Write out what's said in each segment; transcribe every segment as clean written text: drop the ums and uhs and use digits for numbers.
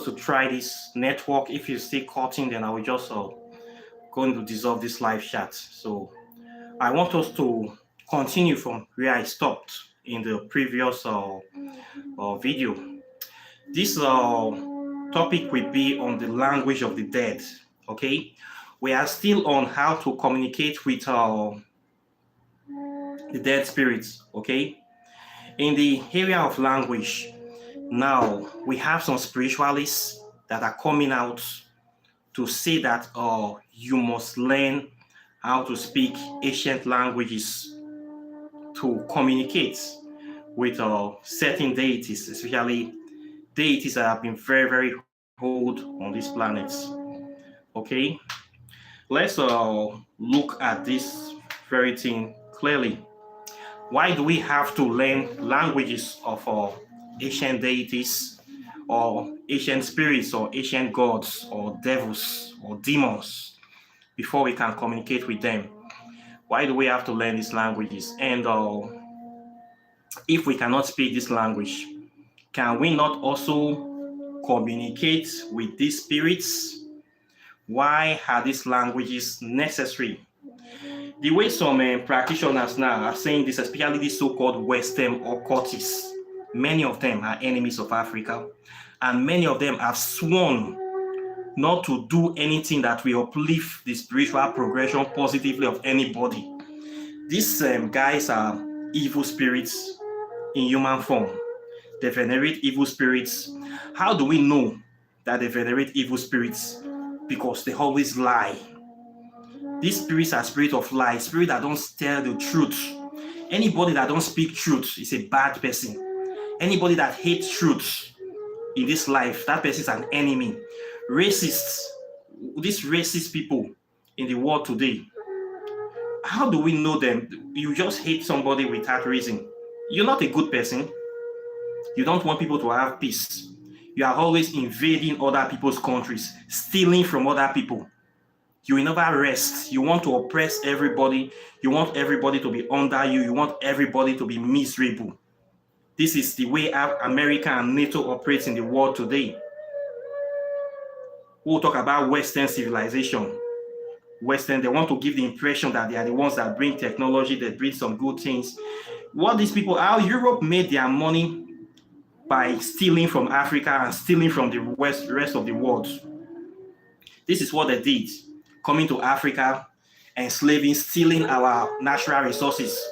to try this network. If you stay cutting, then I will just going to dissolve this live chat. So I want us to continue from where I stopped in the previous video. This topic will be on the language of the dead. Okay, we are still on how to communicate with the dead spirits. Okay, in the area of language, now we have some spiritualists that are coming out to say that you must learn how to speak ancient languages to communicate with certain deities, especially deities that have been very, very old on this planet. Okay, let's look at this very thing clearly. Why do we have to learn languages of ancient deities or ancient spirits or ancient gods or devils or demons before we can communicate with them? Why do we have to learn these languages? And if we cannot speak this language, can we not also communicate with these spirits? Why are these languages necessary? The way some practitioners now are saying this, especially these so-called Western occultists, many of them are enemies of Africa, and many of them have sworn not to do anything that will uplift the spiritual progression positively of anybody. These guys are evil spirits in human form. They venerate evil spirits. How do we know that they venerate evil spirits? Because they always lie. These spirits are spirits of lie, spirits that don't tell the truth. Anybody that don't speak truth is a bad person. Anybody that hates truth in this life, that person is an enemy. Racists, these racist people in the world today, how do we know them? You just hate somebody without reason. You're not a good person. You don't want people to have peace. You are always invading other people's countries, stealing from other people. You will never rest. You want to oppress everybody. You want everybody to be under you. You want everybody to be miserable. This is the way America and NATO operates in the world today. We'll talk about Western civilization. Western, they want to give the impression that they are the ones that bring technology, that bring some good things. What these people, how Europe made their money by stealing from Africa and stealing from the rest of the world. This is what they did. Coming to Africa, enslaving, stealing our natural resources,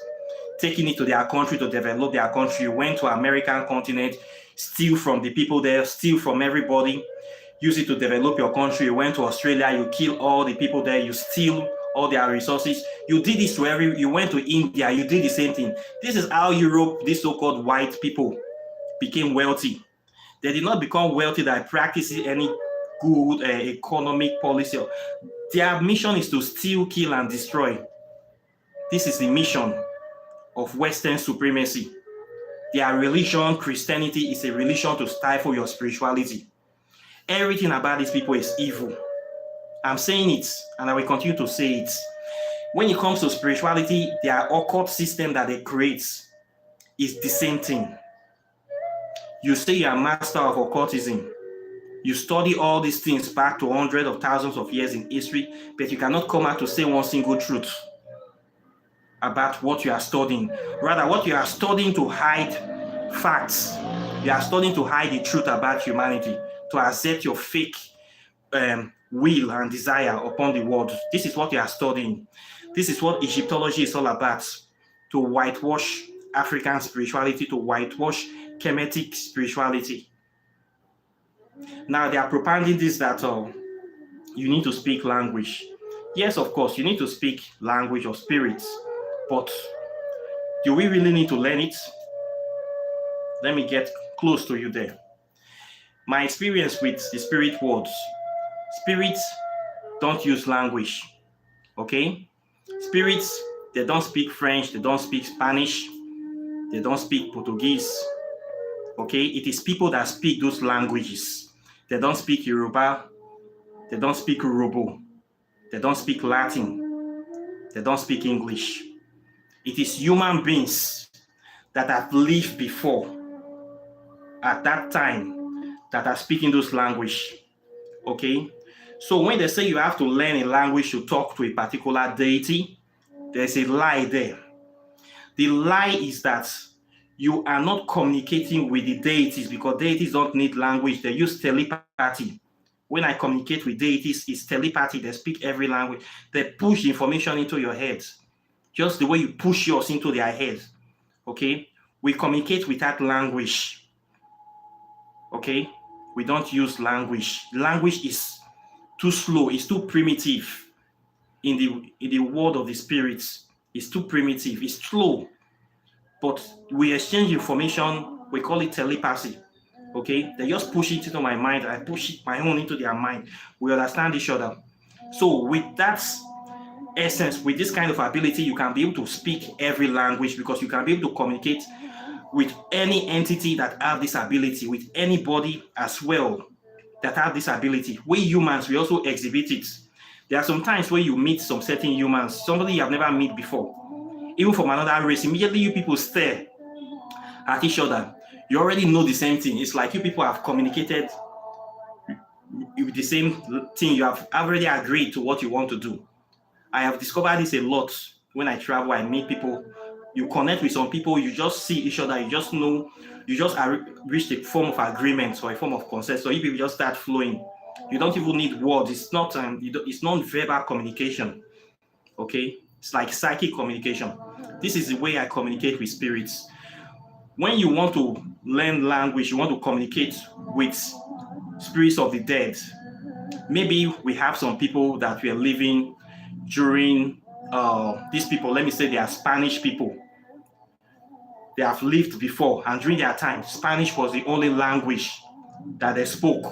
taking it to their country to develop their country. Went to American continent, steal from the people there, steal from everybody, use it to develop your country. You went to Australia, you kill all the people there, you steal all their resources. You did this to you went to India, you did the same thing. This is how Europe, these so-called white people, became wealthy. They did not become wealthy by practicing any good economic policy. Their mission is to steal, kill, and destroy. This is the mission of Western supremacy. Their religion, Christianity, is a religion to stifle your spirituality. Everything about these people is evil. I'm saying it, and I will continue to say it. When it comes to spirituality, their occult system that they create is the same thing. You say you're a master of occultism. You study all these things back to hundreds of thousands of years in history, but you cannot come out to say one single truth about what you are studying. Rather, what you are studying to hide facts. You are studying to hide the truth about humanity, to assert your fake will and desire upon the world. This is what you are studying. This is what Egyptology is all about, to whitewash African spirituality, to whitewash Kemetic spirituality. Now they are propounding this that you need to speak language. Yes, of course, you need to speak language of spirits, but do we really need to learn it? Let me get close to you there. My experience with the spirit worlds, spirits don't use language, okay? Spirits, they don't speak French, they don't speak Spanish, they don't speak Portuguese, okay? It is people that speak those languages. They don't speak Yoruba, they don't speak Yoruba, they don't speak Latin, they don't speak English. It is human beings that have lived before, at that time, that are speaking those language. Okay, so when they say you have to learn a language to talk to a particular deity, there's a lie there. The lie is that you are not communicating with the deities, because deities don't need language. They use telepathy. When I communicate with deities, it's telepathy. They speak every language. They push information into your head, just the way you push yours into their head. Okay, we communicate with that language. Okay, we don't use language. Language is too slow. It's too primitive in the world of the spirits. It's too primitive. It's slow. But we exchange information. We call it telepathy. Okay, they just push it into my mind. I push it my own into their mind. We understand each other. So with that essence, with this kind of ability, you can be able to speak every language, because you can be able to communicate with any entity that have this ability, with anybody as well that have this ability. We humans, we also exhibit it. There are some times where you meet some certain humans, somebody you have never met before, even from another race. Immediately you people stare at each other. You already know the same thing. It's like you people have communicated with the same thing. You have already agreed to what you want to do. I have discovered this a lot when I travel. I meet people. You connect with some people, you just see each other, you just know, you just reach a form of agreement or a form of consent. So if you just start flowing, you don't even need words. It's not it's non-verbal communication. Okay, it's like psychic communication. This is the way I communicate with spirits. When you want to learn language, you want to communicate with spirits of the dead. Maybe we have some people that were living during these people, let me say they are Spanish people. They have lived before, and during their time, Spanish was the only language that they spoke.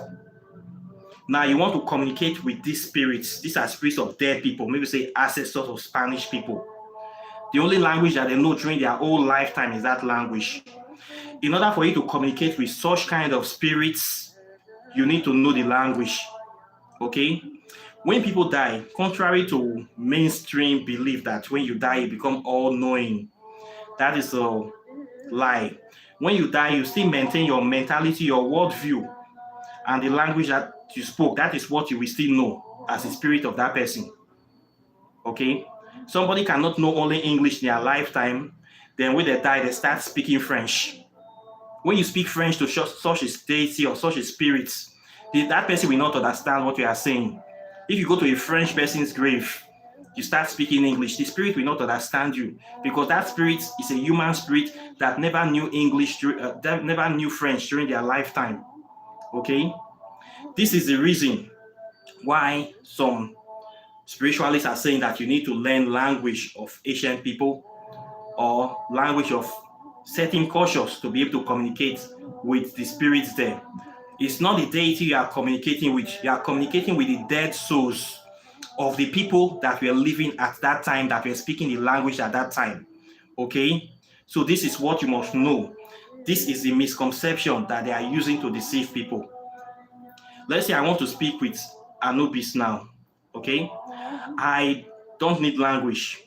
Now you want to communicate with these spirits. These are spirits of dead people, maybe say ancestors of Spanish people. The only language that they know during their whole lifetime is that language. In order for you to communicate with such kind of spirits, you need to know the language. Okay? When people die, contrary to mainstream belief that when you die, you become all-knowing, that is a lie. When you die, you still maintain your mentality, your worldview, and the language that you spoke. That is what you will still know as the spirit of that person. Okay? Somebody cannot know only English in their lifetime. Then when they die, they start speaking French. When you speak French to such a deity or such a spirit, that person will not understand what you are saying. If you go to a French person's grave, you start speaking English, the spirit will not understand you, because that spirit is a human spirit that never knew English, that never knew French during their lifetime. Okay? This is the reason why some spiritualists are saying that you need to learn language of ancient people or language of certain cultures to be able to communicate with the spirits there. It's not the deity you are communicating with. You are communicating with the dead souls of the people that were living at that time, that were speaking the language at that time. Okay? So this is what you must know. This is the misconception that they are using to deceive people. Let's say I want to speak with Anubis now. Okay? I don't need language.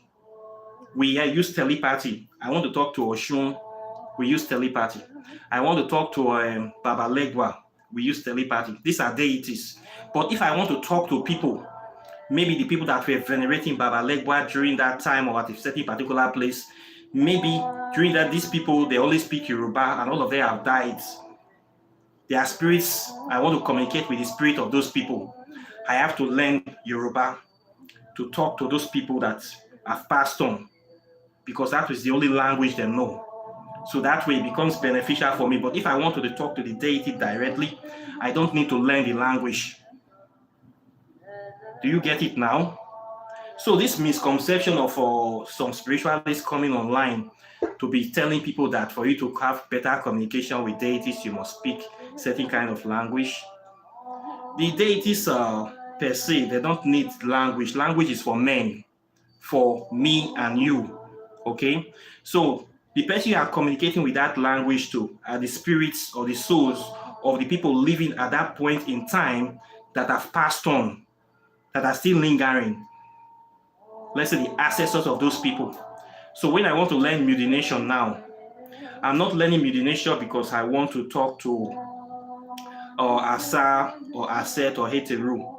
We use telepathy. I want to talk to Oshun. We use telepathy. I want to talk to Baba Legwa. We use telepathy. These are deities. But if I want to talk to people, maybe the people that were venerating Baba Legwa during that time or at a certain particular place, maybe during that, these people, they only speak Yoruba and all of them have died. Their spirits, I want to communicate with the spirit of those people. I have to learn Yoruba to talk to those people that have passed on, because that is the only language they know. So that way it becomes beneficial for me. But if I want to talk to the deity directly, I don't need to learn the language. Do you get it now? So this misconception of some spiritualists coming online to be telling people that for you to have better communication with deities, you must speak certain kind of language. The deities per se, they don't need language. Language is for men, for me and you. Okay? So the person you are communicating with that language to are the spirits or the souls of the people living at that point in time that have passed on, that are still lingering. Let's say the ancestors of those people. So when I want to learn mudination now, I'm not learning mudination because I want to talk to or asa or aset or heteru.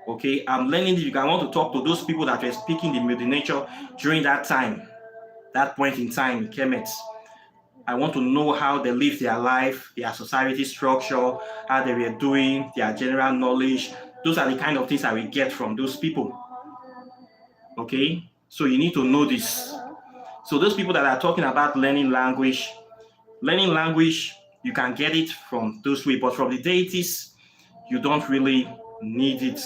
Okay, I'm learning this because I want to talk to those people that were speaking the middle nature during that time, that point in time, Kemet. I want to know how they live their life, their society structure, how they were doing, their general knowledge. Those are the kind of things I will get from those people. Okay, so you need to know this. So those people that are talking about learning language, you can get it from those way, but from the deities, you don't really need it.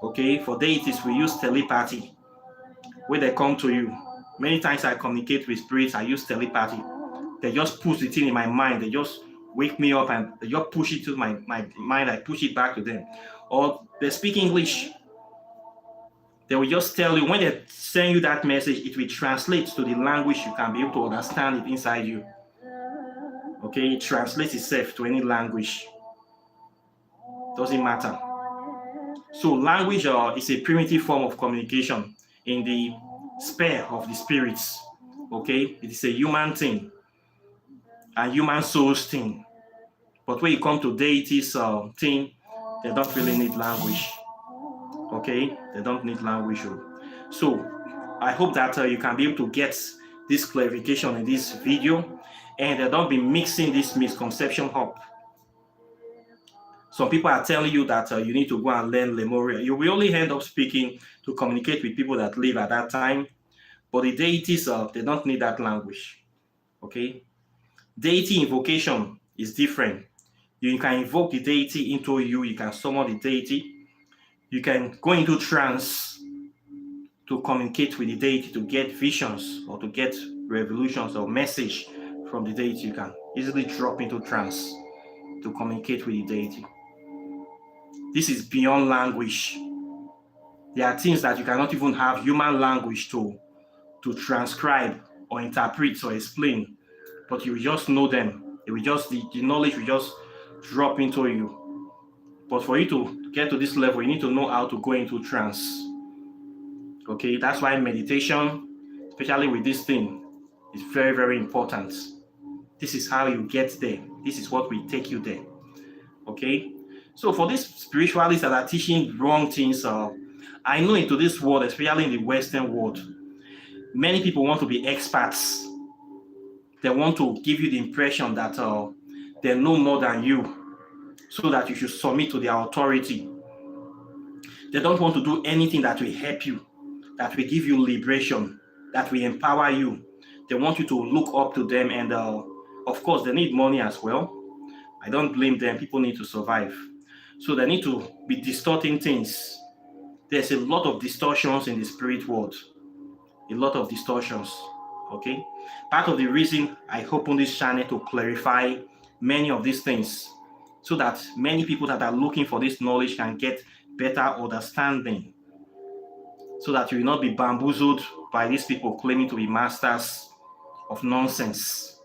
Okay, for deities, we use telepathy when they come to you. Many times I communicate with spirits, I use telepathy. They just push the thing in my mind. They just wake me up and they just push it to my mind. I push it back to them. Or they speak English. They will just tell you, when they send you that message, it will translate to the language you can be able to understand it inside you. Okay, it translates itself to any language. Doesn't matter. So language is a primitive form of communication in the sphere of the spirits. Okay, it is a human thing, a human soul's thing. But when you come to deities thing, they don't really need language. Okay, they don't need language. So I hope that you can be able to get this clarification in this video, and don't be mixing this misconception up. Some people are telling you that you need to go and learn Lemuria. You will only end up speaking to communicate with people that live at that time. But the deities, they don't need that language. Okay? Deity invocation is different. You can invoke the deity into you. You can summon the deity. You can go into trance to communicate with the deity, to get visions or to get revelations or message from the deity. You can easily drop into trance to communicate with the deity. This is beyond language. There are things that you cannot even have human language to transcribe or interpret or explain, but you will just know them. It will just, the knowledge will just drop into you. But for you to get to this level, you need to know how to go into trance. Okay, that's why meditation, especially with this thing, is very, very important. This is how you get there. This is what will take you there. Okay, so for these spiritualists that are teaching wrong things, I know into this world, especially in the Western world, many people want to be experts. They want to give you the impression that they know more than you, so that you should submit to their authority. They don't want to do anything that will help you, that will give you liberation, that will empower you. They want you to look up to them, and of course, they need money as well. I don't blame them. People need to survive. So they need to be distorting things. There's a lot of distortions in the spirit world. A lot of distortions. Okay? Part of the reason I opened this channel to clarify many of these things, so that many people that are looking for this knowledge can get better understanding, so that you will not be bamboozled by these people claiming to be masters of nonsense.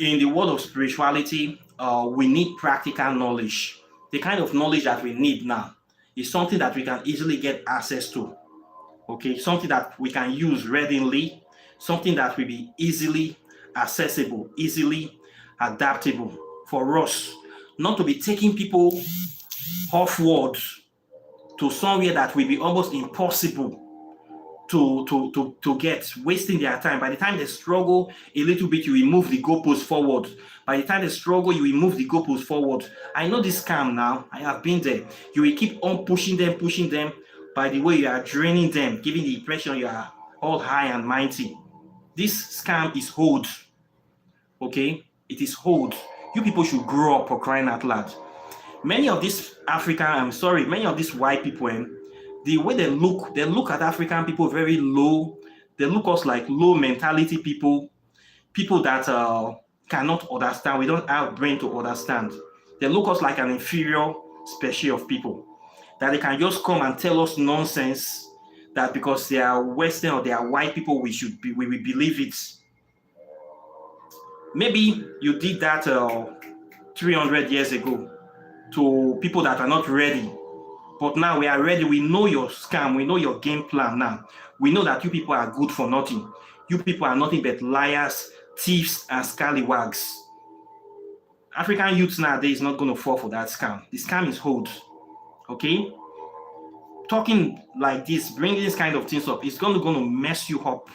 In the world of spirituality, we need practical knowledge. The kind of knowledge that we need now is something that we can easily get access to. Okay, something that we can use readily, something that will be easily accessible, easily adaptable for us, not to be taking people offward to somewhere that will be almost impossible to get, wasting their time. By the time they struggle a little bit, you will move the goalpost forward. By the time they struggle, you will move the goalpost forward. I know this scam now. I have been there. You will keep on pushing them. By the way, you are draining them, giving the impression you are all high and mighty. This scam is hold. Okay? It is hold. You people should grow up, for crying out loud. Many of these many of these white people, the way they look at African people very low. They look us like low mentality people that cannot understand. We don't have brain to understand. They look us like an inferior species of people, that they can just come and tell us nonsense, that because they are Western or they are white people, we will believe it. Maybe you did that 300 years ago to people that are not ready. But now we are ready. We know your scam. We know your game plan now. We know that you people are good for nothing. You people are nothing but liars, thieves, and scallywags. African youths nowadays not going to fall for that scam. The scam is old. Okay? Talking like this, bringing this kind of things up, it's going to mess you up.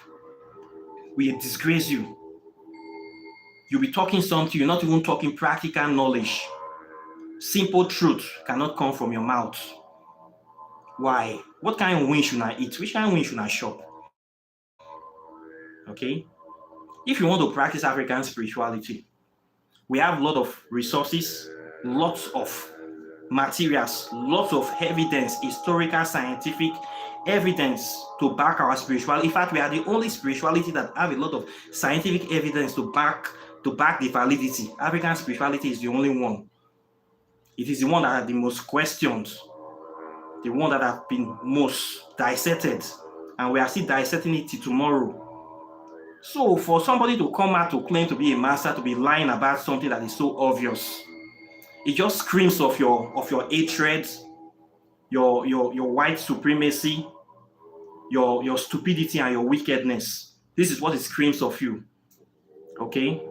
Will disgrace you. You'll be talking something, you're not even talking practical knowledge. Simple truth cannot come from your mouth. Why? What kind of wing should I eat? Which kind of wing should I shop? Okay? If you want to practice African spirituality, we have a lot of resources, lots of materials, lots of evidence, historical, scientific evidence to back our spirituality. In fact, we are the only spirituality that have a lot of scientific evidence to back the validity. African spirituality is the only one. It is the one that had the most questioned, the one that have been most dissected, and we are still dissecting it till tomorrow. So for somebody to come out to claim to be a master, to be lying about something that is so obvious, it just screams of your hatred, your white supremacy, your stupidity and your wickedness. This is what it screams of you. Okay?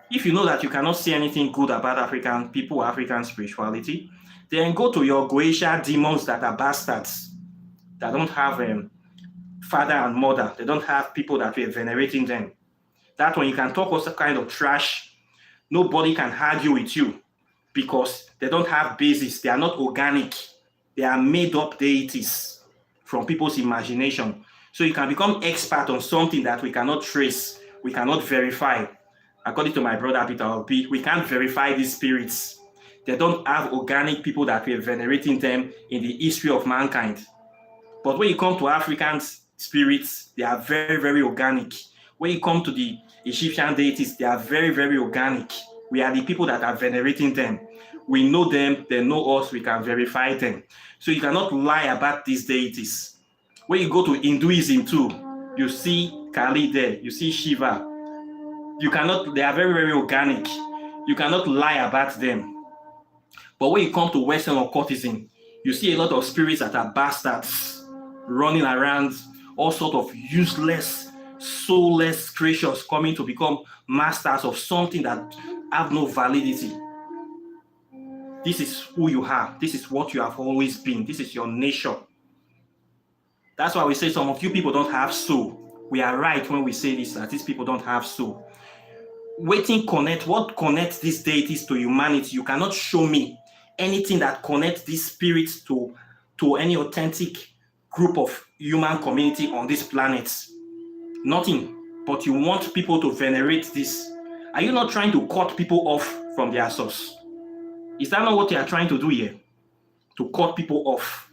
If you know that you cannot say anything good about African people, African spirituality, then go to your Goetia demons that are bastards, that don't have father and mother. They don't have people that were venerating them. That when you can talk all kind of trash, nobody can argue with you because they don't have basis. They are not organic. They are made up deities from people's imagination. So you can become expert on something that we cannot trace, we cannot verify. According to my brother Peter Obi, we can't verify these spirits. They don't have organic people that were venerating them in the history of mankind. But when you come to African spirits, they are very, very organic. When you come to the Egyptian deities, they are very, very organic. We are the people that are venerating them. We know them, they know us, we can verify them. So you cannot lie about these deities. When you go to Hinduism too, you see Kali there, you see Shiva. You cannot, they are very, very organic. You cannot lie about them. But when you come to Western occultism, you see a lot of spirits that are bastards running around, all sort of useless, soulless creatures coming to become masters of something that have no validity. This is who you are. This is what you have always been. This is your nature. That's why we say some of you people don't have soul. We are right when we say this, that these people don't have soul. What connects these deities to humanity? You cannot show me anything that connects these spirits to any authentic group of human community on this planet. Nothing. But you want people to venerate this. Are you not trying to cut people off from their source? Is that not what you are trying to do here? To cut people off.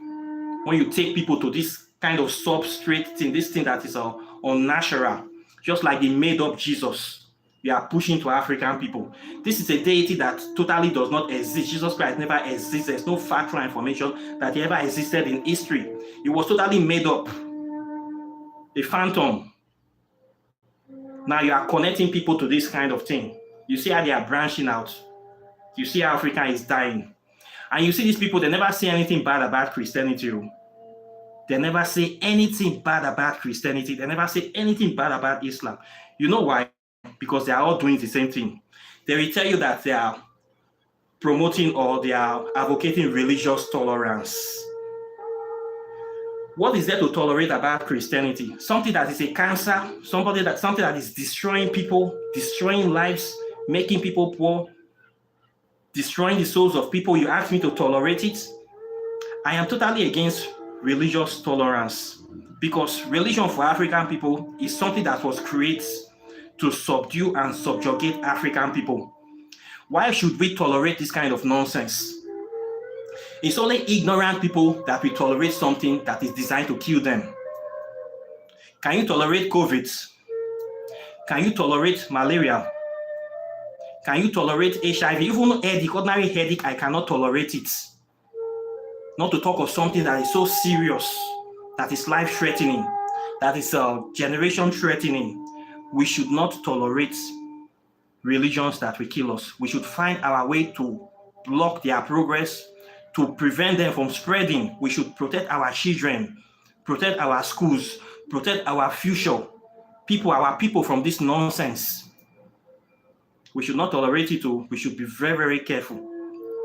When you take people to this kind of substrate thing, this thing that is unnatural, just like they made up Jesus. We are pushing to African people. This is a deity that totally does not exist. Jesus Christ never exists. There's no factual information that he ever existed in history. It was totally made up. A phantom. Now you are connecting people to this kind of thing. You see how they are branching out. You see how Africa is dying. And you see these people, they never say anything bad about Christianity. They never say anything bad about Christianity. They never say anything bad about Islam. You know why? Because they are all doing the same thing. They will tell you that they are promoting or they are advocating religious tolerance. What is there to tolerate about Christianity? Something that is a cancer, something that is destroying people, destroying lives, making people poor, destroying the souls of people. You ask me to tolerate it? I am totally against religious tolerance because religion for African people is something that was created to subdue and subjugate African people. Why should we tolerate this kind of nonsense? It's only ignorant people that will tolerate something that is designed to kill them. Can you tolerate COVID? Can you tolerate malaria? Can you tolerate HIV? Even headache, ordinary headache, I cannot tolerate it. Not to talk of something that is so serious, that is life-threatening, that is generation-threatening. We should not tolerate religions that will kill us. We should find our way to block their progress, to prevent them from spreading. We should protect our children, protect our schools, protect our future people, our people from this nonsense. We should not tolerate it. We should be very, very careful.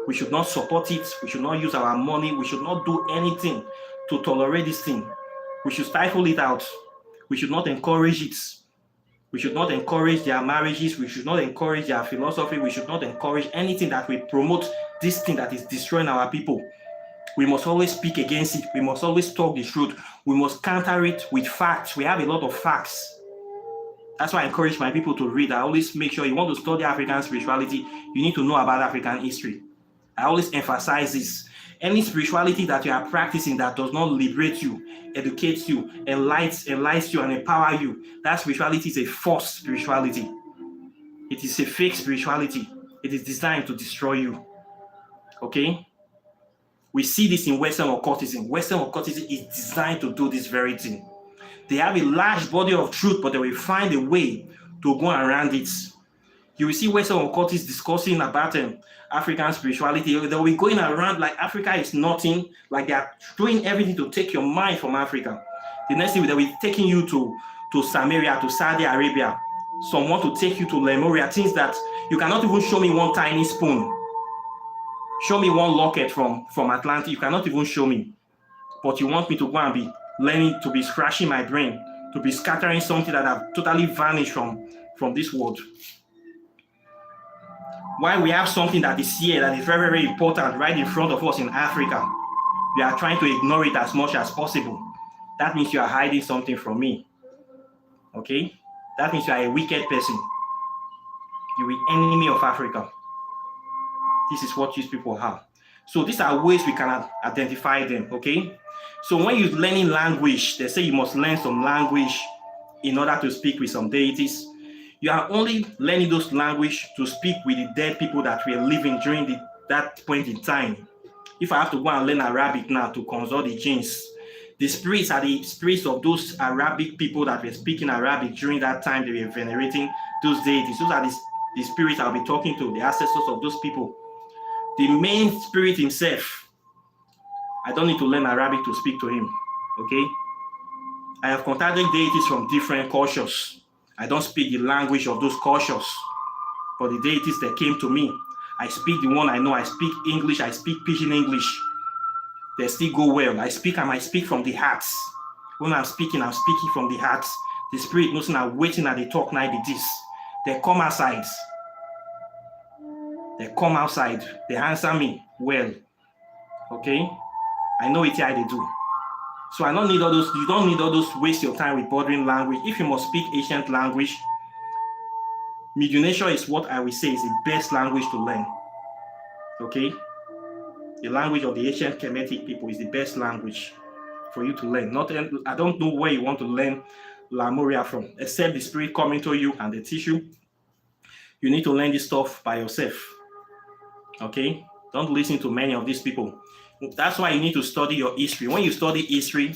We should not support it. We should not use our money. We should not do anything to tolerate this thing. We should stifle it out. We should not encourage it. We should not encourage their marriages. We should not encourage their philosophy. We should not encourage anything that will promote this thing that is destroying our people. We must always speak against it. We must always talk the truth. We must counter it with facts. We have a lot of facts. That's why I encourage my people to read. I always make sure you want to study African spirituality, you need to know about African history. I always emphasize this. Any spirituality that you are practicing that does not liberate you, educate you, enlighten you, and empower you, that spirituality is a false spirituality. It is a fake spirituality. It is designed to destroy you. Okay? We see this in Western occultism. Western occultism is designed to do this very thing. They have a large body of truth, but they will find a way to go around it. You will see Western occultists discussing about African spirituality. They will be going around like Africa is nothing, like they are doing everything to take your mind from Africa. The next thing, they will be taking you to Samaria, to Saudi Arabia. Some want to take you to Lemuria, things that you cannot even show me one tiny spoon. Show me one locket from Atlantis. You cannot even show me. But you want me to go and be learning, to be scratching my brain, to be scattering something that have totally vanished from this world. Why we have something that is here, that is very, very important right in front of us in Africa, we are trying to ignore it as much as possible. That means you are hiding something from me. Okay? That means you are a wicked person. You are an enemy of Africa. This is what these people have. So these are ways we can identify them, okay? So when you're learning language, they say you must learn some language in order to speak with some deities. You are only learning those language to speak with the dead people that were living during that point in time. If I have to go and learn Arabic now to consult the jinns, the spirits are the spirits of those Arabic people that were speaking Arabic during that time. They were venerating those deities. Those are the spirits I'll be talking to, the ancestors of those people. The main spirit himself, I don't need to learn Arabic to speak to him, okay? I have contacted deities from different cultures. I don't speak the language of those cultures, but the deities that came to me, I speak the one I know. I speak English, I speak Pidgin English. They still go well. I might speak from the heart. When I'm speaking from the heart. The spirit knows I'm waiting at the talk night be this. They come outside. They come outside. They answer me well. Okay? I know it's how they do. So I don't need all those. You don't need all those waste your time with bothering language. If you must speak ancient language, mediumation is what I will say is the best language to learn. Okay? The language of the ancient Kemetic people is the best language for you to learn. I don't know where you want to learn Lemuria from, except the spirit coming to you and they teach you. You need to learn this stuff by yourself. Okay? Don't listen to many of these people. That's why you need to study your history. When you study history,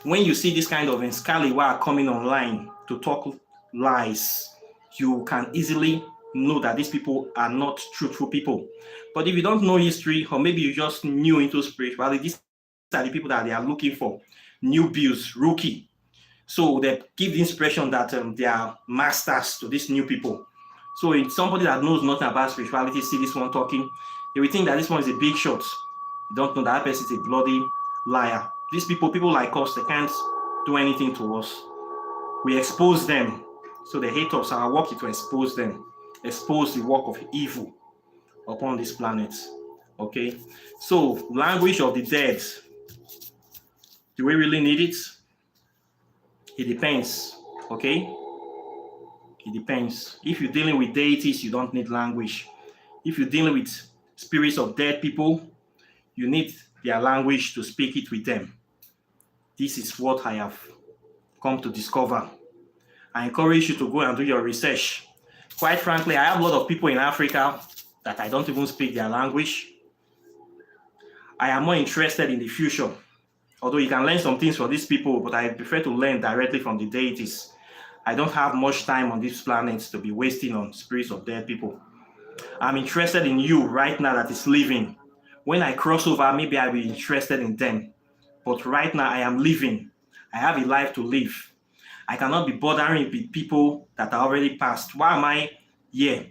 when you see this kind of Scallywags coming online to talk lies, you can easily know that these people are not truthful people. But if you don't know history, or maybe you're just new into spirituality, these are the people that they are looking for. Newbies, rookie. So they give the impression that they are masters to these new people. So if somebody that knows nothing about spirituality see this one talking, they will think that this one is a big shot. You don't know that person is a bloody liar. These people like us, they can't do anything to us. We expose them. So they hate us. Our work is to expose them. Expose the work of evil upon this planet. Okay? So, language of the dead. Do we really need it? It depends. Okay? It depends. If you're dealing with deities, you don't need language. If you're dealing with spirits of dead people, you need their language to speak it with them. This is what I have come to discover. I encourage you to go and do your research. Quite frankly, I have a lot of people in Africa that I don't even speak their language. I am more interested in the future. Although you can learn some things from these people, but I prefer to learn directly from the deities. I don't have much time on this planet to be wasting on spirits of dead people. I'm interested in you right now that is living. When I cross over, maybe I'll be interested in them. But right now, I am living. I have a life to live. I cannot be bothering with people that are already passed. Why am I here?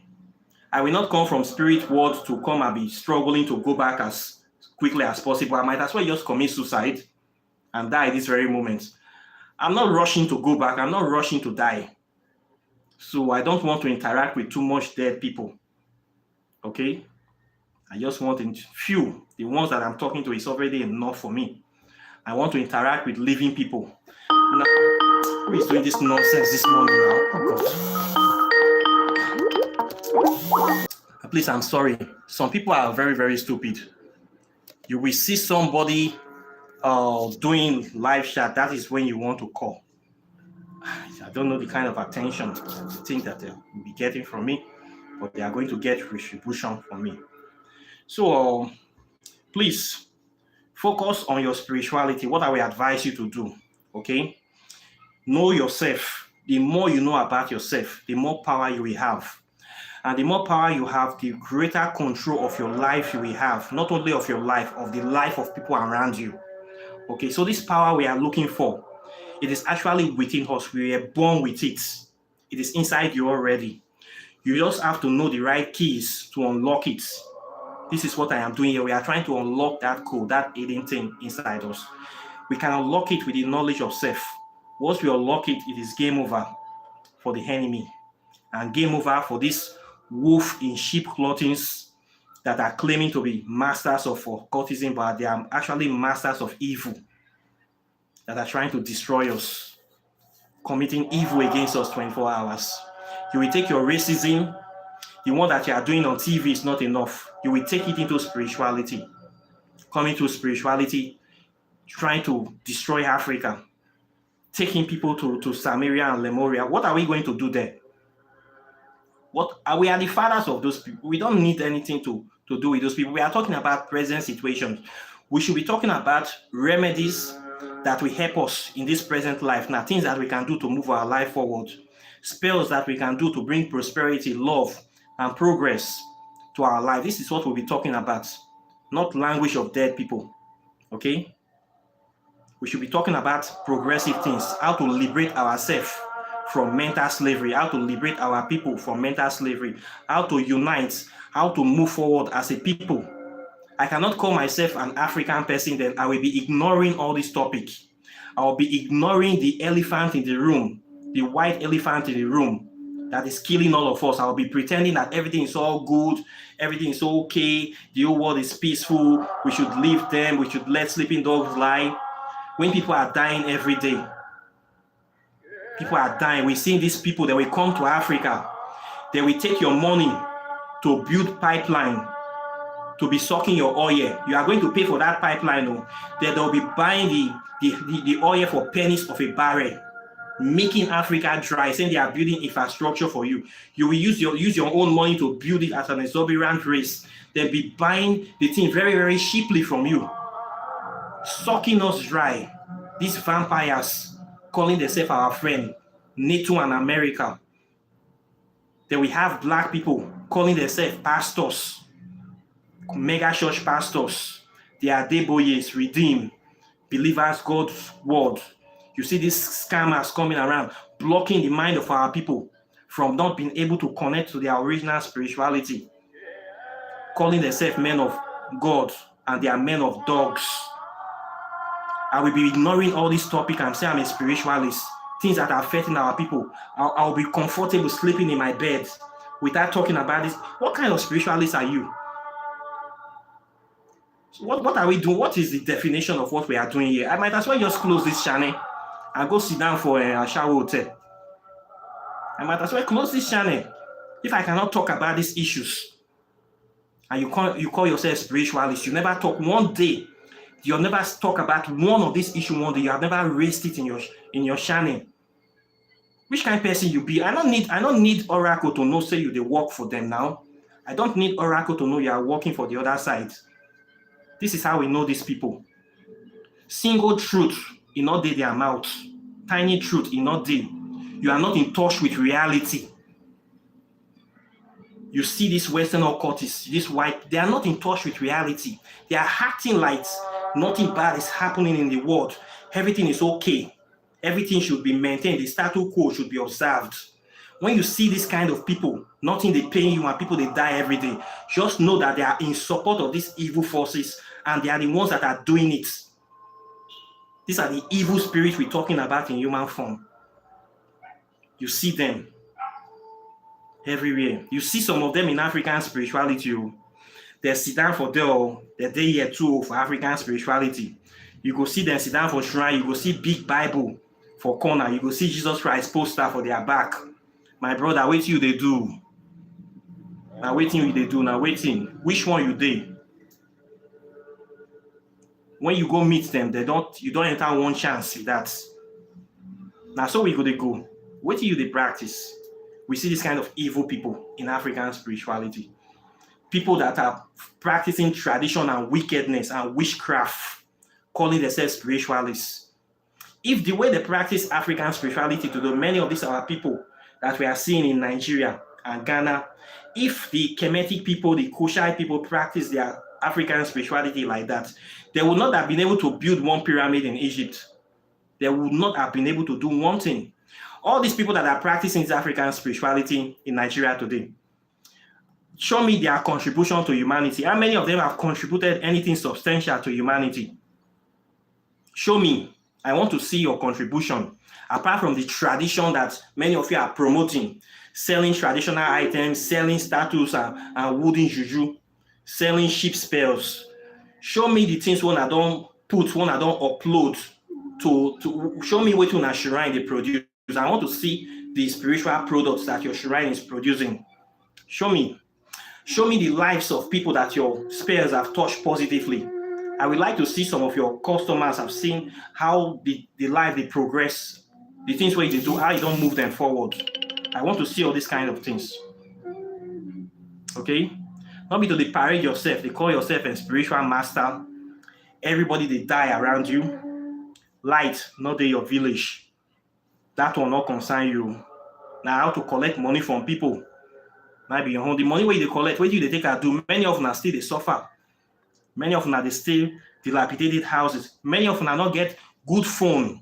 I will not come from spirit world to come and be struggling to go back as quickly as possible. I might as well just commit suicide and die this very moment. I'm not rushing to go back. I'm not rushing to die. So I don't want to interact with too much dead people. Okay? I just want few. The ones that I'm talking to is already enough for me. I want to interact with living people. Now, who is doing this nonsense this morning now? Oh God. Please, I'm sorry. Some people are very, very stupid. You will see somebody doing live chat. That is when you want to call. I don't know the kind of attention the thing that they'll be getting from me, but they are going to get retribution from me. So please focus on your spirituality. What I will advise you to do, okay? Know yourself. The more you know about yourself, the more power you will have. And the more power you have, the greater control of your life you will have. Not only of your life, of the life of people around you. Okay, so this power we are looking for, it is actually within us. We are born with it. It is inside you already. You just have to know the right keys to unlock it. This is what I am doing here. We are trying to unlock that code, that hidden thing inside us. We can unlock it with the knowledge of self. Once we unlock it, it is game over for the enemy. And game over for this wolf in sheep clothing that are claiming to be masters of occultism, but they are actually masters of evil that are trying to destroy us, committing evil against us 24 hours. You will take your racism, the one that you are doing on TV is not enough. You will take it into spirituality. Coming to spirituality, trying to destroy Africa, taking people to Samaria and Lemuria. What are we going to do there? We are the fathers of those people. We don't need anything to do with those people. We are talking about present situations. We should be talking about remedies that will help us in this present life. Now, things that we can do to move our life forward. Spells that we can do to bring prosperity, love, and progress to our life. This is what we'll be talking about. Not language of dead people. Okay? We should be talking about progressive things. How to liberate ourselves from mental slavery, how to liberate our people from mental slavery, how to unite, how to move forward as a people. I cannot call myself an African person, then I will be ignoring all this topic. I will be ignoring the elephant in the room, the white elephant in the room that is killing all of us. I will be pretending that everything is all good, everything is okay, the whole world is peaceful, we should leave them, we should let sleeping dogs lie. When people are dying every day, people are dying. We're seeing these people that will come to Africa. They will take your money to build pipeline, to be sucking your oil. You are going to pay for that pipeline. No? They'll be buying the oil for pennies of a barrel, making Africa dry, saying they are building infrastructure for you. You will use your own money to build it as an exorbitant race. They'll be buying the thing very, very cheaply from you, sucking us dry. These vampires calling themselves our friend, NATO and America. Then we have black people calling themselves pastors, mega church pastors. They are Deboyes, redeemed, believers, God's word. You see these scammers coming around, blocking the mind of our people from not being able to connect to their original spirituality, calling themselves men of God, and they are men of dogs. I will be ignoring all this topic and say I'm a spiritualist, things that are affecting our people. I'll be comfortable sleeping in my bed without talking about this. What kind of spiritualist are you? So what are we doing? What is the definition of what we are doing here? I might as well just close this channel and go sit down for a shower hotel. I might as well close this channel if I cannot talk about these issues. And you call yourself spiritualist. You never talk one day. You'll never talk about one of these issues one day. You have never raised it in your channel. Which kind of person you be? I don't need Oracle to know say you they work for them now. I don't need Oracle to know you are working for the other side. This is how we know these people. Single truth in not their mouth. Tiny truth in not day. You are not in touch with reality. You see these Western occultists, this white, they are not in touch with reality. They are acting like nothing bad is happening in the world. Everything is okay. Everything should be maintained. The status quo should be observed. When you see this kind of people, nothing they pay you and people they die every day, just know that they are in support of these evil forces and they are the ones that are doing it. These are the evil spirits we're talking about in human form. You see them everywhere. You see some of them in African spirituality. They sit down for the day here too for African spirituality. You go see them sit down for shrine. You go see big Bible for corner. You go see Jesus Christ poster for their back. My brother, wait till they do. Now waiting they do. Now waiting. Which one you did? When you go meet them, you don't enter one chance with that. Now so we go. Wait till they practice. We see this kind of evil people in African spirituality. People that are practicing tradition and wickedness and witchcraft, calling themselves spiritualists. If the way they practice African spirituality to the many of these are people that we are seeing in Nigeria and Ghana, if the Kemetic people, the Kushite people practice their African spirituality like that, they would not have been able to build one pyramid in Egypt. They would not have been able to do one thing. All these people that are practicing this African spirituality in Nigeria today, show me their contribution to humanity. How many of them have contributed anything substantial to humanity? Show me. I want to see your contribution. Apart from the tradition that many of you are promoting, selling traditional items, selling statues and wooden juju, selling sheep spells. Show me the things one I don't put, one I don't upload to show me what your shrine they produce. I want to see the spiritual products that your shrine is producing. Show me the lives of people that your spells have touched positively. I would like to see some of your customers have seen how the life they progress, the things where they do, how you don't move them forward. I want to see all these kind of things. Okay? Not be to they parade yourself, they call yourself a spiritual master. Everybody they die around you. Light, not in your village. That will not concern you. Now how to collect money from people. Maybe your home. The money where they collect, where do they take and do? Many of them still they suffer. Many of them they still dilapidated houses. Many of them are not get good phone.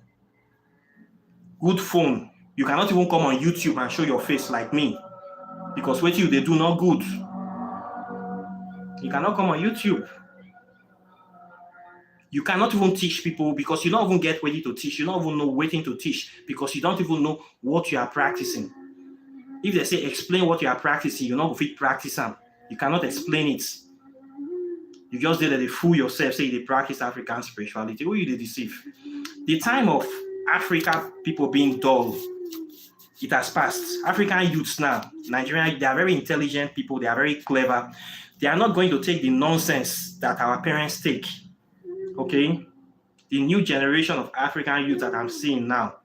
Good phone. You cannot even come on YouTube and show your face like me. Because what you they do not good. You cannot come on YouTube. You cannot even teach people because you don't even get ready to teach. You don't even know waiting to teach because you don't even know what you are practicing. If they say explain what you are practicing, you're not going to practice them. You cannot explain it. You just did that they fool yourself, say they practice African spirituality. Who you they deceive? The time of Africa people being dull, it has passed. African youths now, Nigerian, they are very intelligent people. They are very clever. They are not going to take the nonsense that our parents take. Okay? The new generation of African youth that I'm seeing now,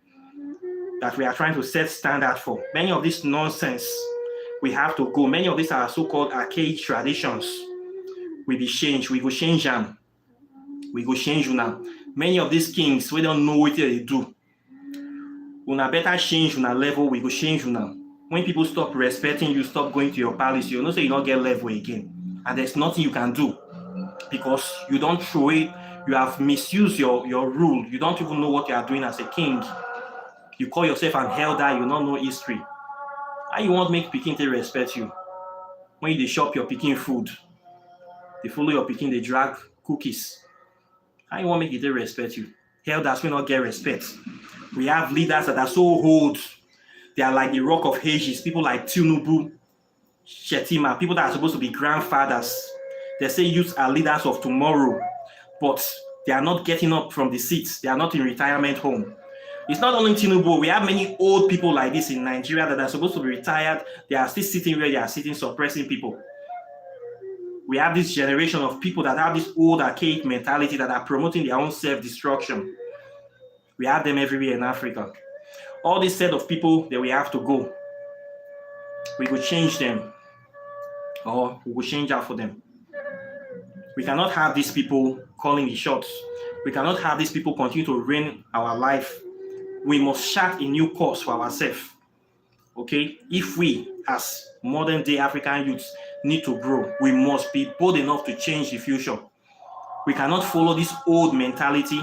that we are trying to set standard for. Many of this nonsense, we have to go. Many of these are so-called archaic traditions. We be changed. We go change them. We go change you now. Many of these kings, we don't know what they do. Una better change una level, we go change you now. When people stop respecting you, stop going to your palace, you know say you don't get level again. And there's nothing you can do. Because you don't throw it, you have misused your rule. You don't even know what you are doing as a king. You call yourself an elder, you don't know history. How you want make Peking to respect you? When they shop your Peking food, they follow your Peking, they drag cookies. How you want make it to respect you? Elders will not get respect. We have leaders that are so old. They are like the Rock of Ages. People like Tinubu, Shetima, people that are supposed to be grandfathers. They say youths are leaders of tomorrow, but they are not getting up from the seats. They are not in retirement home. It's not only Tinubu. We have many old people like this in Nigeria that are supposed to be retired. They are still sitting where they are sitting, suppressing people. We have this generation of people that have this old archaic mentality that are promoting their own self-destruction. We have them everywhere in Africa. All this set of people that we have to go. We could change them, or we will change out for them. We cannot have these people calling the shots. We cannot have these people continue to reign our life. We must chart a new course for ourselves. Okay? If we, as modern day African youths, need to grow, we must be bold enough to change the future. We cannot follow this old mentality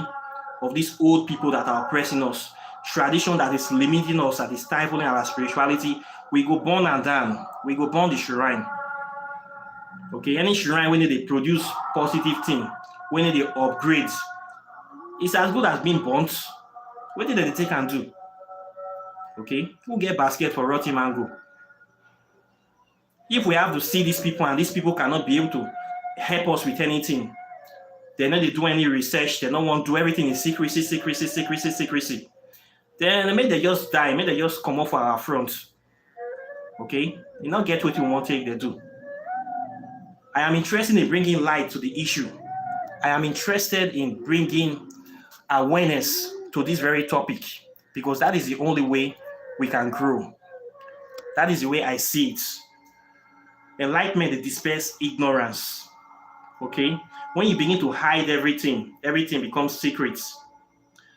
of these old people that are oppressing us, tradition that is limiting us, that is stifling our spirituality. we go burn and down. We go burn the shrine. Okay, any shrine when they produce positive thing, when they upgrade, it's as good as being burnt. What did they take and do? Okay, who get basket for rotting mango? If we have to see these people and these people cannot be able to help us with anything, they know they do any research, they don't want to do everything in secrecy, then may they just die, may they just come off our front. Okay, you not get what you want to take, they do. I am interested in bringing light to the issue. I am interested in bringing awareness to this very topic because that is the only way we can grow. That is the way I see it. Enlightenment dispels ignorance. Okay? When you begin to hide everything becomes secrets.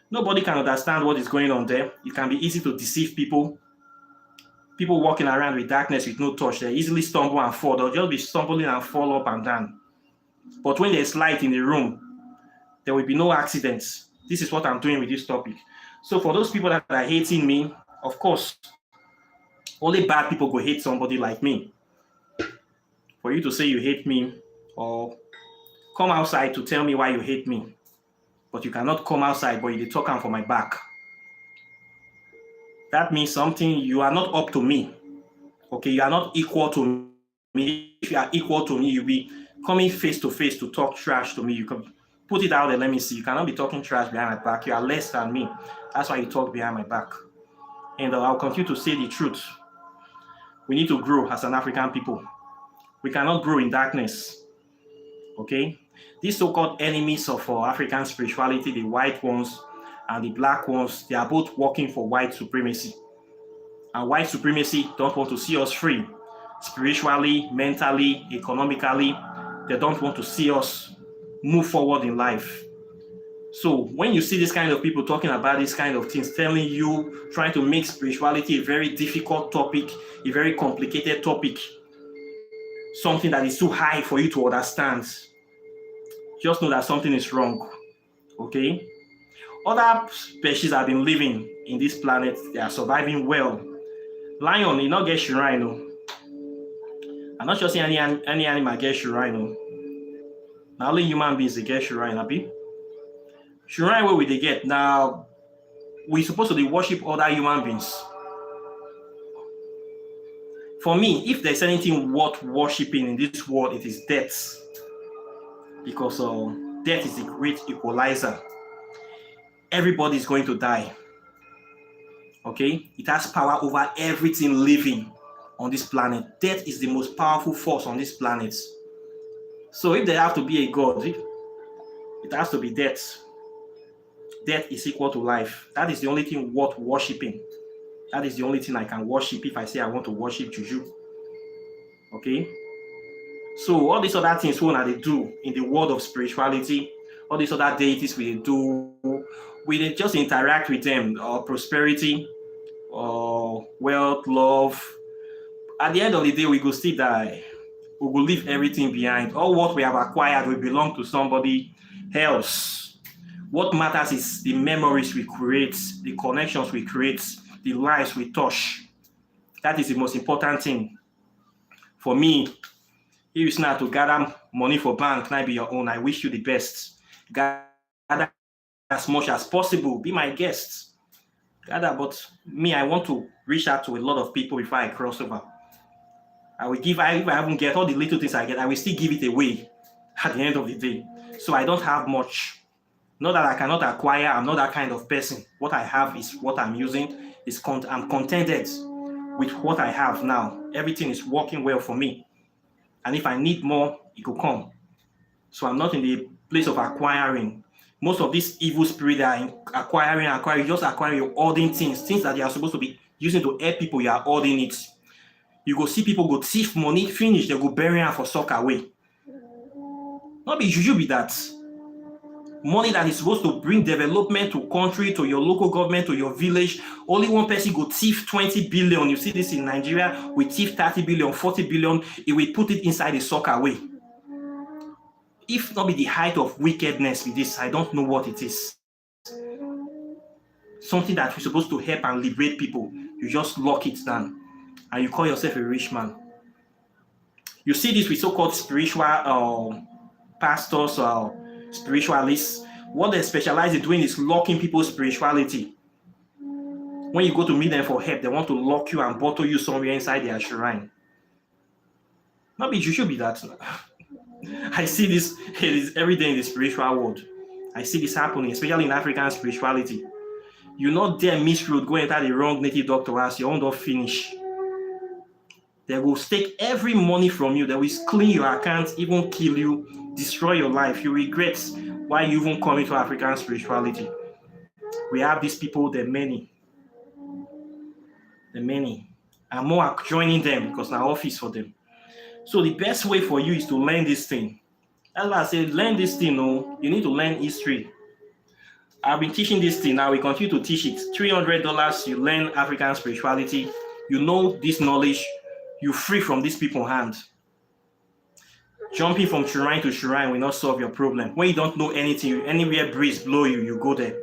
Nobody can understand what is going on there. It can be easy to deceive people. People walking around with darkness with no touch, they easily stumble and fall. They'll just be stumbling and fall up and down. But when there's light in the room, there will be no accidents. This is what I'm doing with this topic. So for those people that are hating me, of course, only bad people go hate somebody like me. For you to say you hate me or come outside to tell me why you hate me, but you cannot come outside, but you're talking for my back. That means something, you are not up to me. Okay, you are not equal to me. If you are equal to me, you'll be coming face to face to talk trash to me. You can put it out there, let me see. You cannot be talking trash behind my back. You are less than me. That's why you talk behind my back. And I'll continue to say the truth. We need to grow as an African people. We cannot grow in darkness. Okay? These so-called enemies of African spirituality, the white ones and the black ones, they are both working for white supremacy. And white supremacy don't want to see us free. Spiritually, mentally, economically, they don't want to see us move forward in life. So when you see this kind of people talking about these kind of things, telling you, trying to make spirituality a very difficult topic, a very complicated topic, something that is too high for you to understand, just know that something is wrong. Okay? Other species have been living in this planet. They are surviving well. Lion, you not get shrine. No. I'm not sure any animal get shrine. No. Now only human beings they get shrine. Happy? Shrine where we they get? Now we supposed to worship other human beings. For me, if there's anything worth worshiping in this world, it is death. Because death is the great equalizer. Everybody is going to die. Okay? It has power over everything living on this planet. Death is the most powerful force on this planet. So if there have to be a God, it has to be death. Death is equal to life. That is the only thing worth worshiping. That is the only thing I can worship if I say I want to worship Juju. Okay? So all these other things what they do in the world of spirituality, all these other deities we do, we just interact with them, or prosperity, or wealth, love. At the end of the day, we go still die. We will leave everything behind. All what we have acquired will belong to somebody else. What matters is the memories we create, the connections we create, the lives we touch. That is the most important thing. For me, if it's not to gather money for bank, can I be your own? I wish you the best. Gather as much as possible. Be my guest. Gather, but me, I want to reach out to a lot of people before I cross over. I will give, if I haven't get all the little things I get, I will still give it away at the end of the day. So I don't have much. Not that I cannot acquire, I'm not that kind of person. What I have is what I'm using. I'm contented with what I have now. Everything is working well for me. And if I need more, it will come. So I'm not in the place of acquiring. Most of these evil spirits are acquiring, just acquiring, you're hoarding things that they are supposed to be using to help people, you are hoarding it. You go see people go thief money, finish, they go bury them for sock away. Not be juju be that. Money that is supposed to bring development to country, to your local government, to your village. Only one person go thief 20 billion. You see this in Nigeria, we thief 30 billion, 40 billion. It will put it inside the sock away. If not be the height of wickedness with this, I don't know what it is. Something that we're supposed to help and liberate people, you just lock it down. and you call yourself a rich man. You see this with so-called spiritual pastors or spiritualists. What they specialize in doing is locking people's spirituality. When you go to meet them for help, they want to lock you and bottle you somewhere inside their shrine. Maybe you should be that. I see this every day in the spiritual world. I see this happening, especially in African spirituality. You not dare miss road, go enter the wrong native doctor as your own don't finish. They will take every money from you. They will clean your account, even kill you, destroy your life. You regret why you even come into African spirituality. We have these people, they're many. And more are joining them because now office for them. So the best way for you is to learn this thing. That's why I say learn this thing. No, you need to learn history. I've been teaching this thing. Now we continue to teach it. $300, you learn African spirituality. You know this knowledge. You're free from these people's hands. Jumping from shrine to shrine will not solve your problem. When you don't know anything, anywhere breeze blow you, you go there.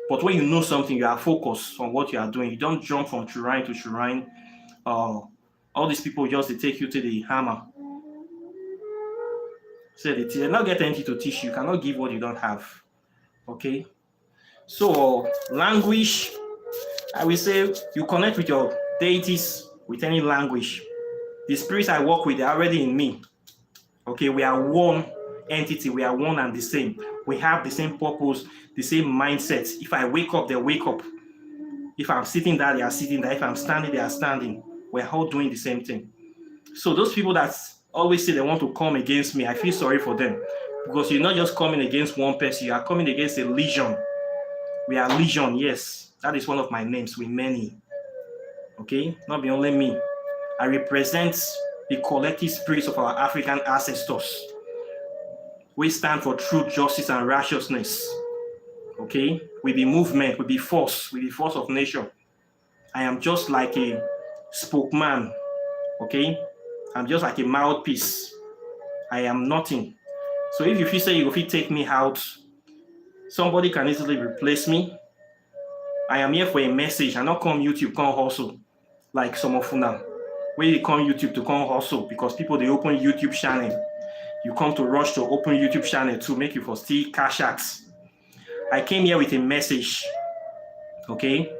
But when you know something, you are focused on what you are doing. You don't jump from shrine to shrine. All these people just they take you to the hammer. So they not get anything to teach you. You cannot give what you don't have. Okay? So language, I will say you connect with your deities with any language. The spirits I work with, they're already in me. Okay, we are one entity. We are one and the same. We have the same purpose, the same mindset. If I wake up, they wake up. If I'm sitting there, they are sitting there. If I'm standing, they are standing. We're all doing the same thing. So those people that always say they want to come against me, I feel sorry for them. Because you're not just coming against one person, you are coming against a legion. We are legion, yes. That is one of my names, we many. Okay, not be only me. I represent the collective spirits of our African ancestors. We stand for truth, justice, and righteousness. Okay, we be movement, we be force of nature. I am just like a spokesman. Okay, I'm just like a mouthpiece. I am nothing. So if you feel say you will take me out, somebody can easily replace me. I am here for a message. I not come YouTube, come hustle like some of you now. When you come YouTube to come hustle because people they open YouTube channel. You come to rush to open YouTube channel to make you for still cash out. I came here with a message. Okay?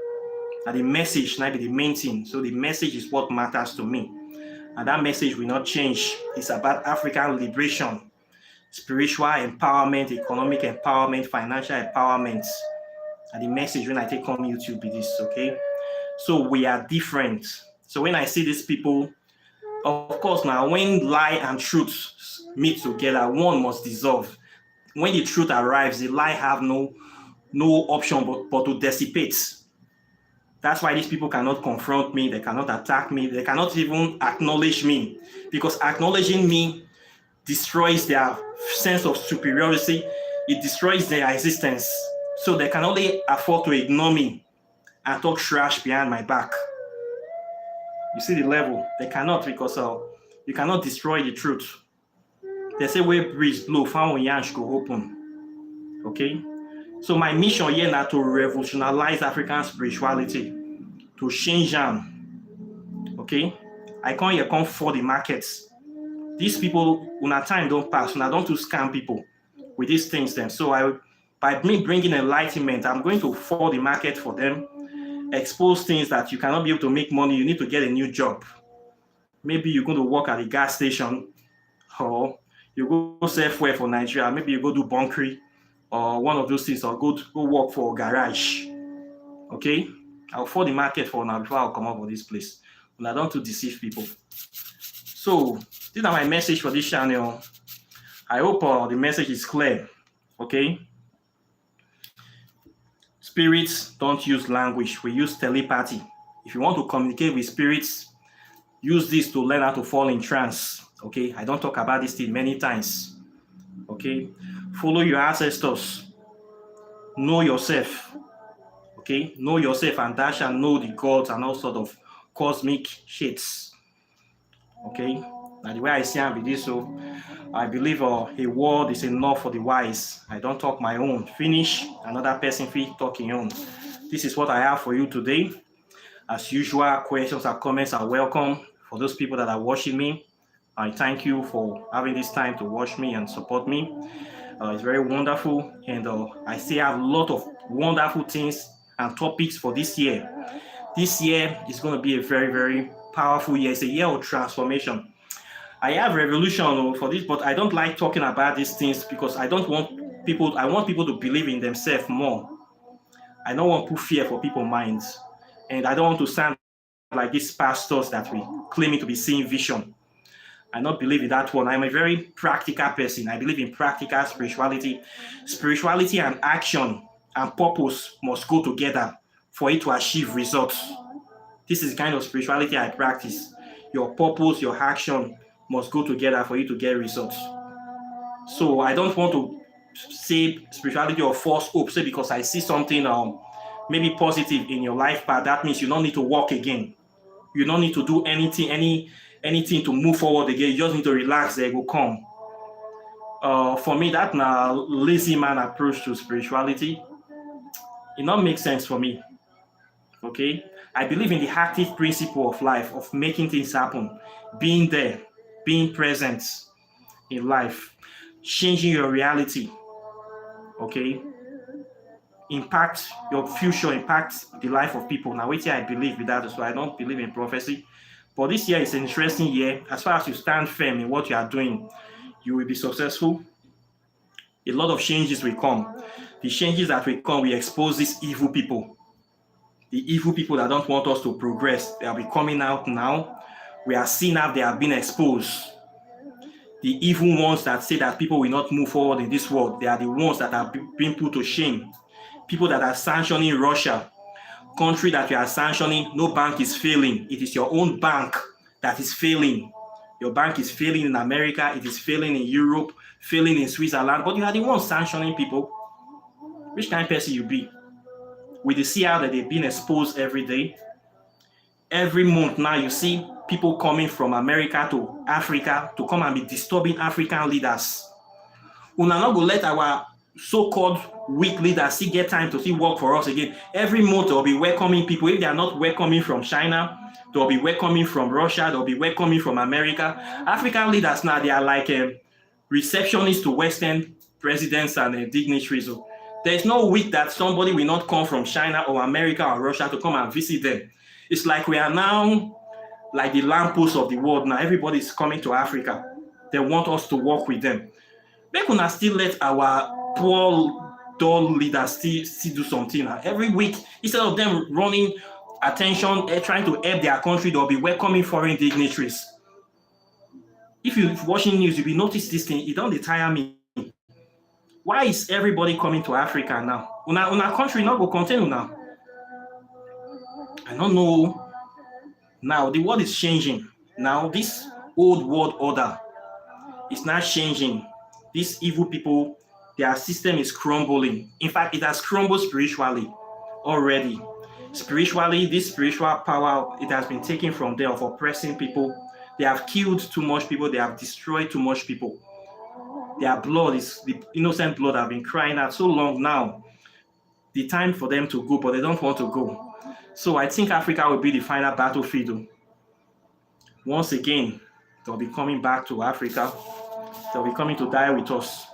And the message might be the main thing. So the message is what matters to me. And that message will not change. It's about African liberation, spiritual empowerment, economic empowerment, financial empowerment. And the message when I take on YouTube is this, okay? So we are different. So when I see these people, of course now, when lie and truth meet together, one must dissolve. When the truth arrives, the lie have no option but to dissipate. That's why these people cannot confront me, they cannot attack me, they cannot even acknowledge me. Because acknowledging me destroys their sense of superiority, it destroys their existence. So they can only afford to ignore me and talk trash behind my back. You see the level? They cannot because you cannot destroy the truth. They say where breeze blow, found yansh go open. Okay? So my mission here now to revolutionize African spirituality, to change them. Okay? I can't here come for the markets. These people, when our time don't pass, when I don't to scam people with these things then. So by me bringing enlightenment, I'm going to for the market for them, expose things that you cannot be able to make money. You need to get a new job. Maybe you're going to work at a gas station, or you go sell fuel for Nigeria. Maybe you go do bunkery or one of those things, or go work for a garage. Okay? I'll for the market for now before I'll come up with this place. And I don't to deceive people. So these are my message for this channel. I hope the message is clear. Okay? Spirits don't use language. We use telepathy. If you want to communicate with spirits, use this to learn how to fall in trance. Okay? I don't talk about this thing many times. Okay? Follow your ancestors. Know yourself. Okay? Know yourself, and that shall know the gods and all sort of cosmic shits. Okay? Now the way I see it be this, so I believe a word is enough for the wise. I don't talk my own. Finish, another person feel talking own. This is what I have for you today. As usual, questions and comments are welcome. For those people that are watching me, I thank you for having this time to watch me and support me. It's very wonderful, and I still have a lot of wonderful things and topics for this year. This year is going to be a very, very powerful year. It's a year of transformation. I have revolution for this, but I don't like talking about these things because I want people to believe in themselves more. I don't want to put fear for people's minds, and I don't want to sound like these pastors that we claiming to be seeing vision. I don't believe in that one. I'm a very practical person. I believe in practical spirituality. Spirituality and action and purpose must go together for it to achieve results. This is the kind of spirituality I practice. Your purpose, your action must go together for you to get results. So I don't want to say spirituality or false hope, say because I see something maybe positive in your life, but that means you don't need to walk again. You don't need to do anything to move forward again. You just need to relax, they will come. For me, that na lazy man approach to spirituality, it not make sense for me. Okay, I believe in the active principle of life, of making things happen, being there, being present in life, changing your reality. Okay, impact your future, impact the life of people. Now, wait, I believe with that, so I don't believe in prophecy. But this year is an interesting year. As far as you stand firm in what you are doing, you will be successful. A lot of changes will come. The changes that will come will expose these evil people. The evil people that don't want us to progress, they will be coming out now. We are seeing how they have been exposed. The evil ones that say that people will not move forward in this world, they are the ones that are being put to shame. People that are sanctioning Russia, country that you are sanctioning, no bank is failing. It is your own bank that is failing. Your bank is failing in America, it is failing in Europe, failing in Switzerland, but you are the one sanctioning people. Which kind of person you be? With the see how that they've been exposed every day. Every month now you see people coming from America to Africa to come and be disturbing African leaders. We are not going to let our so-called weak leaders still get time to still work for us again. Every month they'll be welcoming people. If they are not welcoming from China, they'll be welcoming from Russia, they'll be welcoming from America. African leaders now, they are like receptionists to Western presidents and dignitaries. So there's no week that somebody will not come from China or America or Russia to come and visit them. It's like we are now like the lampposts of the world now. Everybody is coming to Africa. They want us to work with them. Make una still let our poor, dull leaders still do something. Every week, instead of them running attention, trying to help their country, they'll be welcoming foreign dignitaries. If you're watching news, you'll be notice this thing, it don't tire me. Why is everybody coming to Africa now? Una country not go contain now. I don't know. Now the world is changing. Now this old world order is not changing. These evil people, their system is crumbling. In fact, it has crumbled spiritually already. Spiritually, this spiritual power, it has been taken from them of oppressing people. They have killed too much people. They have destroyed too much people. Their blood is, the innocent blood have been crying out so long now. The time for them to go, but they don't want to go. So I think Africa will be the final battlefield. Once again, they'll be coming back to Africa. They'll be coming to die with us.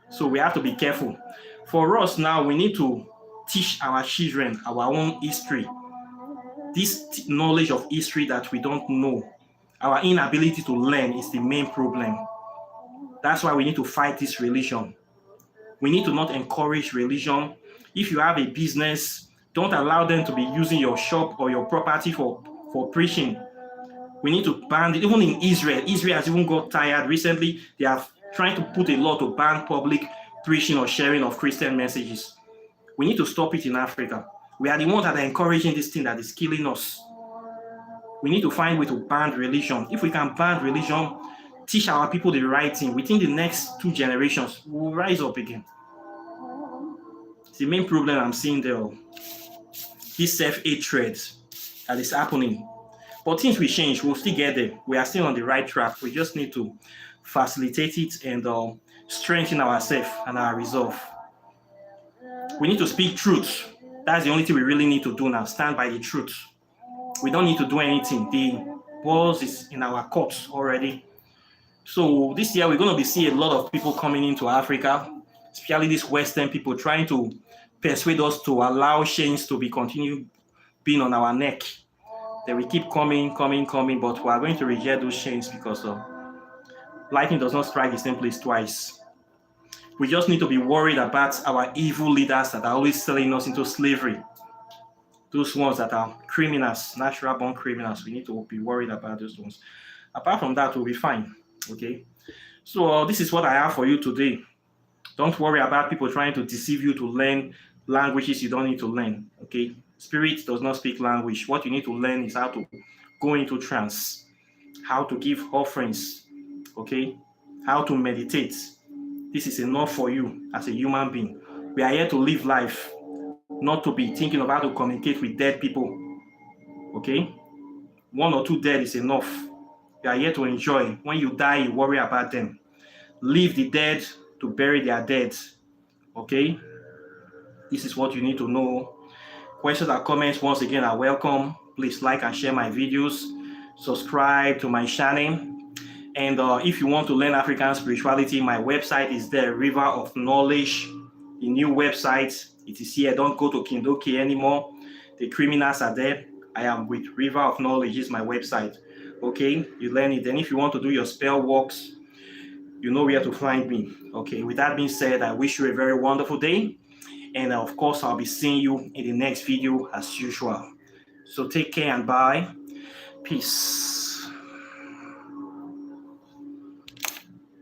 So we have to be careful. For us now, we need to teach our children our own history. This knowledge of history that we don't know, our inability to learn is the main problem. That's why we need to fight this religion. We need to not encourage religion. If you have a business, don't allow them to be using your shop or your property for preaching. We need to ban it. Even in Israel has even got tired recently. They are trying to put a law to ban public preaching or sharing of Christian messages. We need to stop it in Africa. We are the ones that are encouraging this thing that is killing us. We need to find a way to ban religion. If we can ban religion, teach our people the right thing, within the next 2 generations, we will rise up again. It's the main problem I'm seeing there. This self-hatred that is happening. But things will change. We'll still get there. We are still on the right track. We just need to facilitate it and strengthen ourselves and our resolve. We need to speak truth. That's the only thing we really need to do now. Stand by the truth. We don't need to do anything. The balls is in our courts already. So this year we're going to be seeing a lot of people coming into Africa, especially these Western people trying to persuade us to allow chains to be continue being on our neck. They will keep coming, but we are going to reject those chains because lightning does not strike the same place twice. We just need to be worried about our evil leaders that are always selling us into slavery. Those ones that are criminals, natural born criminals. We need to be worried about those ones. Apart from that, we'll be fine. Okay. So this is what I have for you today. Don't worry about people trying to deceive you to learn languages you don't need to learn. Okay. Spirit does not speak language. What you need to learn is how to go into trance, how to give offerings, okay, how to meditate. This is enough for you as a human being. We are here to live life, not to be thinking of how to communicate with dead people, okay? 1 or 2 dead is enough. We are here to enjoy. When you die, you worry about them. Leave the dead to bury their dead, okay? This is what you need to know. Questions and comments, once again, are welcome. Please like and share my videos. Subscribe to my channel. And if you want to learn African spirituality, my website is there, River of Knowledge. The new website, it is here. Don't go to Kindoki anymore. The criminals are there. I am with River of Knowledge, is my website. Okay, you learn it. Then if you want to do your spell works, you know where to find me. Okay, with that being said, I wish you a very wonderful day. And of course, I'll be seeing you in the next video as usual. So take care and bye. Peace.